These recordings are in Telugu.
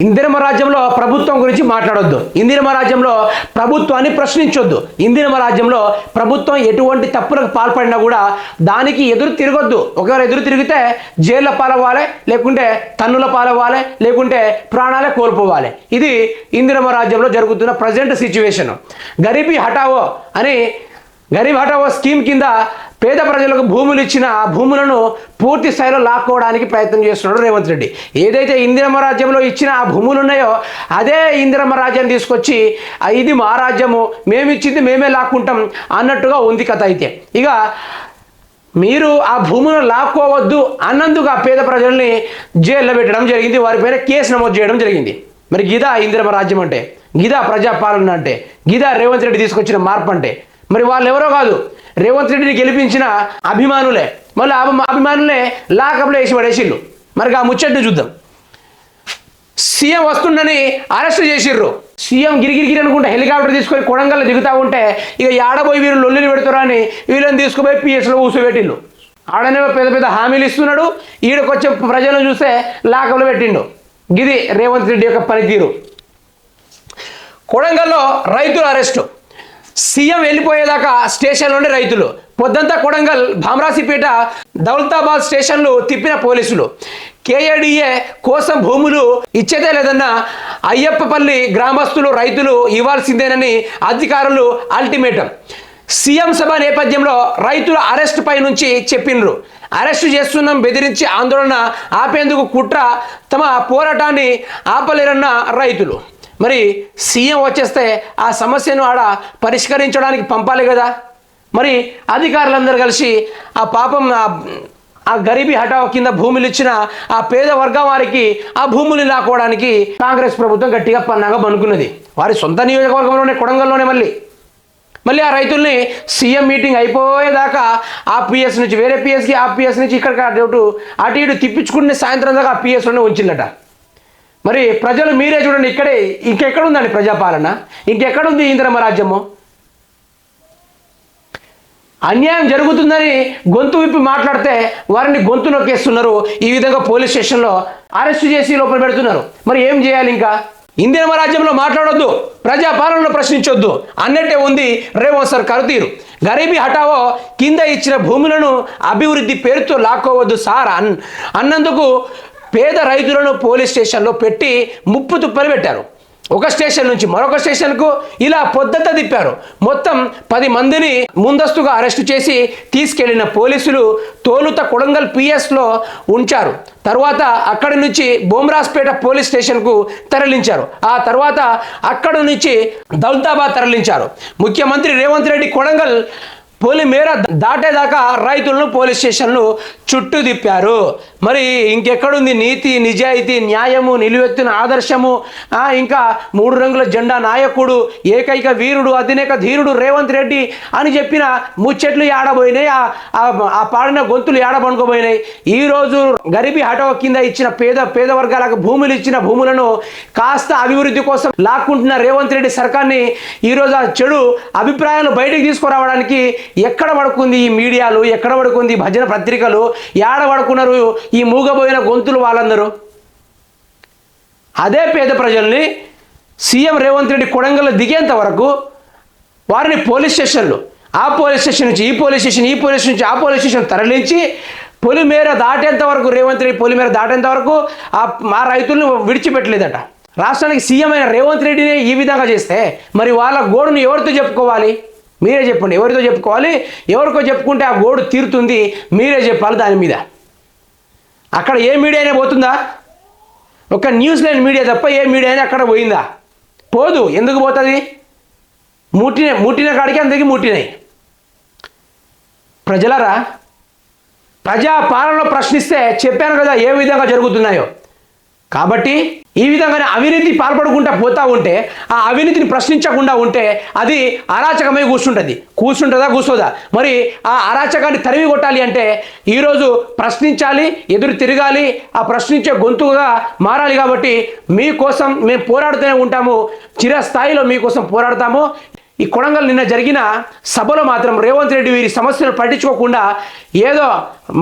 ఇందిరమ్మ రాజ్యంలో ప్రభుత్వం గురించి మాట్లాడొద్దు. ఇందిరమ్మ రాజ్యంలో ప్రభుత్వాన్ని ప్రశ్నించొద్దు. ఇందిరమ్మ రాజ్యంలో ప్రభుత్వం ఎటువంటి తప్పులకు పాల్పడినా కూడా దానికి ఎదురు తిరగొద్దు. ఒకవేళ ఎదురు తిరిగితే జైళ్ళ పాలవ్వాలి, లేకుంటే తన్నుల పాలవ్వాలి, లేకుంటే ప్రాణాలే కోల్పోవాలి. ఇది ఇందిరమ్మ రాజ్యంలో జరుగుతున్న ప్రజెంట్ సిచ్యువేషన్. గరీబీ హఠావో అని గరీబ్ హఠావో స్కీమ్ కింద పేద ప్రజలకు భూములు ఇచ్చిన భూములను పూర్తి స్థాయిలో లాక్కోవడానికి ప్రయత్నం చేస్తున్నాడు రేవంత్ రెడ్డి. ఏదైతే ఇందిరమ్మ రాజ్యంలో ఇచ్చిన ఆ భూములు ఉన్నాయో అదే ఇందిరమ్మ రాజ్యాన్ని తీసుకొచ్చి ఇది మా రాజ్యము, మేము ఇచ్చింది మేమే లాక్కుంటాం అన్నట్టుగా ఉంది కథ. అయితే ఇక మీరు ఆ భూములను లాక్కోవద్దు అన్నందుకు ఆ పేద ప్రజల్ని జైల్లో పెట్టడం జరిగింది, వారిపైన కేసు నమోదు చేయడం జరిగింది. మరి గిదా ఇందిరమ్మ రాజ్యం అంటే, గిదా ప్రజాపాలన అంటే, గిదా రేవంత్ రెడ్డి తీసుకొచ్చిన మార్పు అంటే? మరి వాళ్ళు ఎవరో కాదు, రేవంత్ రెడ్డిని గెలిపించిన అభిమానులే. మళ్ళీ అభిమానులే లాకప్లో వేసి పడేసిళ్ళు. మరి ఆ ముచ్చట్ని చూద్దాం. సీఎం వస్తుండని అరెస్ట్ చేసిర్రు. సీఎం గిరిగిరిగిరి అనుకుంటే హెలికాప్టర్ తీసుకొని కొడంగల్లో దిగుతూ ఉంటే ఇక ఆడబోయి వీరు లొల్లిని పెడతారా అని వీళ్ళని తీసుకుపోయి పిఎస్లో కూర్చోబెట్టిండు. ఆడనే పెద్ద పెద్ద హామీలు ఇస్తున్నాడు, ఈడకొచ్చే ప్రజలను చూస్తే లాకప్లో పెట్టిండు. గిది రేవంత్ రెడ్డి యొక్క పనితీరు. కొడంగల్లో రైతుల అరెస్టు. సీఎం వెళ్ళిపోయేదాకా స్టేషన్లోనే రైతులు. పొద్దంతా కొడంగల్, భామరాసిపేట, దౌలతాబాద్ స్టేషన్లు తిప్పిన పోలీసులు. కేఏడిఏ కోసం భూములు ఇచ్చేదే లేదన్న అయ్యప్పపల్లి గ్రామస్తులు రైతులు ఇవ్వాల్సిందేనని అధికారులు అల్టిమేటం. సీఎం సభ నేపథ్యంలో రైతుల అరెస్ట్ పై నుంచి చెప్పినరు. అరెస్టు చేస్తున్నాం బెదిరించి ఆందోళన ఆపేందుకు కుట్ర, తమ పోరాటాన్ని ఆపలేరన్న రైతులు. మరి సీఎం వచ్చేస్తే ఆ సమస్యను ఆడ పరిష్కరించడానికి పంపాలి కదా. మరి అధికారులందరూ కలిసి ఆ పాపం ఆ గరీబీ హఠావో కింద భూములు ఇచ్చిన ఆ పేద వర్గం వారికి ఆ భూములు లాక్కోవడానికి కాంగ్రెస్ ప్రభుత్వం గట్టిగా పన్నాగా అనుకున్నది. వారి సొంత నియోజకవర్గంలోనే, కొడంగల్లోనే. మళ్ళీ ఆ రైతుల్ని సీఎం మీటింగ్ అయిపోయేదాకా ఆ పిఎస్ నుంచి వేరే పిఎస్కి, ఆ పిఎస్ నుంచి ఇక్కడికి అటు ఇటు తిప్పించుకునే సాయంత్రం దాకా ఆ పిఎస్లోనే ఉంచిల్లట. మరి ప్రజలు మీరే చూడండి, ఇక్కడే ఇంకెక్కడుందండి ప్రజాపాలన, ఇంకెక్కడుంది ఇందిరమ్మ రాజ్యము? అన్యాయం జరుగుతుందని గొంతు విప్పి మాట్లాడితే వారిని గొంతు నొక్కేస్తున్నారు. ఈ విధంగా పోలీస్ స్టేషన్లో అరెస్టు చేసి లోపల పెడుతున్నారు. మరి ఏం చేయాలి? ఇంకా ఇందిరమ్మ రాజ్యంలో మాట్లాడొద్దు, ప్రజాపాలనలో ప్రశ్నించొద్దు అన్నట్టే ఉంది రేవంత్ సర్కారు తీరు. గరీబీ హఠావో కింద ఇచ్చిన భూములను అభివృద్ధి పేరుతో లాక్కోవద్దు సార్ అన్నందుకు పేద రైతులను పోలీస్ స్టేషన్లో పెట్టి ముప్పు తుప్పలు పెట్టారు. ఒక స్టేషన్ నుంచి మరొక స్టేషన్కు ఇలా పొద్దుట తిప్పారు. మొత్తం 10 మందిని ముందస్తుగా అరెస్టు చేసి తీసుకెళ్లిన పోలీసులు తోలుత కొడంగల్ పిఎస్లో ఉంచారు. తర్వాత అక్కడి నుంచి బోమ్రాస్పేట పోలీస్ స్టేషన్కు తరలించారు. ఆ తర్వాత అక్కడి నుంచి దౌలతాబాద్ తరలించారు. ముఖ్యమంత్రి రేవంత్ రెడ్డి కొడంగల్ పొలిమేర దాటేదాకా రైతులను పోలీస్ స్టేషన్లు చుట్టూ తిప్పారు. మరి ఇంకెక్కడుంది నీతి, నిజాయితీ, న్యాయము, నిలువెత్తిన ఆదర్శము, ఇంకా 3 రంగుల జెండా నాయకుడు, ఏకైక వీరుడు, అధినేక ధీరుడు రేవంత్ రెడ్డి అని చెప్పిన ముచ్చట్లు ఏడబోయినాయి, ఆ పాడిన గొంతులు ఏడబనుకోబోయినాయి. ఈరోజు గరీబీ హఠావో కింద ఇచ్చిన పేద వర్గాలకు భూములు ఇచ్చిన భూములను కాస్త అభివృద్ధి కోసం లాక్కుంటున్న రేవంత్ రెడ్డి సర్కార్ని ఈరోజు ఆ చెడు అభిప్రాయాలు బయటికి తీసుకురావడానికి ఎక్కడ పడుకుంది ఈ మీడియాలు, ఎక్కడ పడుకుంది భజన పత్రికలు, ఏడ పడుకున్నారు ఈ మూగబోయిన గొంతులు వాళ్ళందరూ? అదే పేద ప్రజల్ని సీఎం రేవంత్ రెడ్డి కొడంగల్లో దిగేంత వరకు వారిని పోలీస్ స్టేషన్లు, ఆ పోలీస్ స్టేషన్ నుంచి ఈ పోలీస్ స్టేషన్, ఈ పోలీస్ నుంచి ఆ పోలీస్ స్టేషన్ తరలించి పొలిమేర దాటేంత వరకు రేవంత్ రెడ్డి పొలిమేర దాటేంత వరకు మా రైతులను విడిచిపెట్టలేదట. రాష్ట్రానికి సీఎం అయిన రేవంత్ రెడ్డిని ఈ విధంగా చేస్తే మరి వాళ్ళ గోడును ఎవరితో చెప్పుకోవాలి? మీరే చెప్పండి. ఎవరితో చెప్పుకోవాలి? ఎవరికో చెప్పుకుంటే ఆ గోడు తీరుతుంది, మీరే చెప్పాలి దాని మీద. అక్కడ ఏ మీడియా అయినా పోతుందా? ఒక న్యూస్ లైన్ మీడియా తప్ప ఏ మీడియా అయినా అక్కడ పోయిందా? పోదు. ఎందుకు పోతుంది? ముట్టిన కాడికి అందరికీ ముట్టినాయి. ప్రజలరా, ప్రజాపాలనలో ప్రశ్నిస్తే చెప్పాను కదా ఏ విధంగా జరుగుతున్నాయో. కాబట్టి ఈ విధంగానే అవినీతి పాల్పడుకుంటా పోతా ఉంటే, ఆ అవినీతిని ప్రశ్నించకుండా ఉంటే అది అరాచకమై కూర్చుంటుందా కూర్చోదా? మరి ఆ అరాచకాన్ని తరిమి కొట్టాలి అంటే ఈరోజు ప్రశ్నించాలి, ఎదురు తిరగాలి, ఆ ప్రశ్నించే గొంతుగా మారాలి. కాబట్టి మీకోసం మేము పోరాడుతూనే ఉంటాము, చిరస్థాయిలో మీకోసం పోరాడతాము. ఈ కొడంగల్ నిన్న జరిగిన సభలో మాత్రం రేవంత్ రెడ్డి వీరి సమస్యలు పట్టించుకోకుండా ఏదో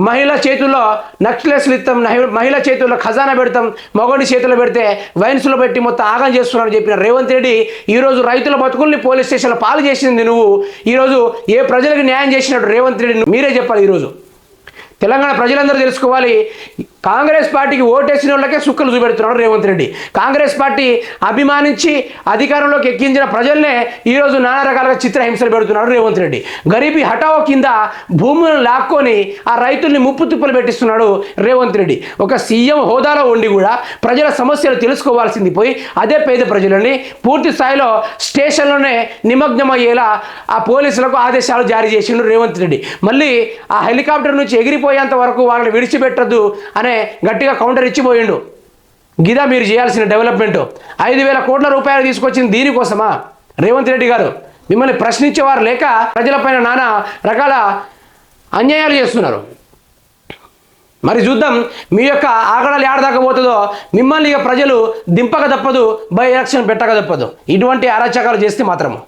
మహిళ చేతుల్లో నక్లెస్లు ఇస్తాం, మహిళ చేతుల్లో ఖజానా పెడతాం, మగోడి చేతుల్లో పెడితే వైన్స్లో పెట్టి మొత్తం ఆగం చేస్తున్నారని చెప్పిన రేవంత్ రెడ్డి ఈరోజు రైతుల బతుకుల్ని పోలీస్ స్టేషన్లో పాలు చేసింది నువ్వు. ఈరోజు ఏ ప్రజలకు న్యాయం చేసినట్టు రేవంత్ రెడ్డి మీరే చెప్పాలి. ఈరోజు తెలంగాణ ప్రజలందరూ తెలుసుకోవాలి, కాంగ్రెస్ పార్టీకి ఓటేసిన వాళ్ళకే సుక్కలు చూపెడుతున్నాడు రేవంత్ రెడ్డి. కాంగ్రెస్ పార్టీ అభిమానించి అధికారంలోకి ఎక్కించిన ప్రజల్నే ఈరోజు నానా రకాలుగా చిత్రహింసలు పెడుతున్నాడు రేవంత్ రెడ్డి. గరీబీ హఠావో కింద భూములను లాక్కొని ఆ రైతుల్ని ముప్పు తిప్పలు పెట్టిస్తున్నాడు రేవంత్ రెడ్డి. ఒక సీఎం హోదాలో ఉండి కూడా ప్రజల సమస్యలు తెలుసుకోవాల్సింది పోయి అదే పేద ప్రజలని పూర్తి స్థాయిలో స్టేషన్లోనే నిమగ్నమయ్యేలా ఆ పోలీసులకు ఆదేశాలు జారీ చేసిండు రేవంత్ రెడ్డి. మళ్ళీ ఆ హెలికాప్టర్ నుంచి ఎగిరిపోయేంత వరకు వాళ్ళని విడిచిపెట్టద్దు అనే గట్టిగా కౌంటర్ ఇచ్చిపోయిండు. గిదా మీరు చేయాల్సిన డెవలప్మెంట్. 5,000 కోట్ల రూపాయలు తీసుకొచ్చింది దీనికోసమా? రేవంత్ రెడ్డి గారు, మిమ్మల్ని ప్రశ్నించేవారు లేక ప్రజలపైన నానా రకాల అన్యాయాలు చేస్తున్నారు. మరి చూద్దాం మీ యొక్క ఆగడాలు ఏడదాకా పోతుందో. మిమ్మల్ని ఇక ప్రజలు దింపక తప్పదు, బై ఎలక్షన్ పెట్టక తప్పదు ఇటువంటి అరాచకాలు చేస్తే మాత్రము.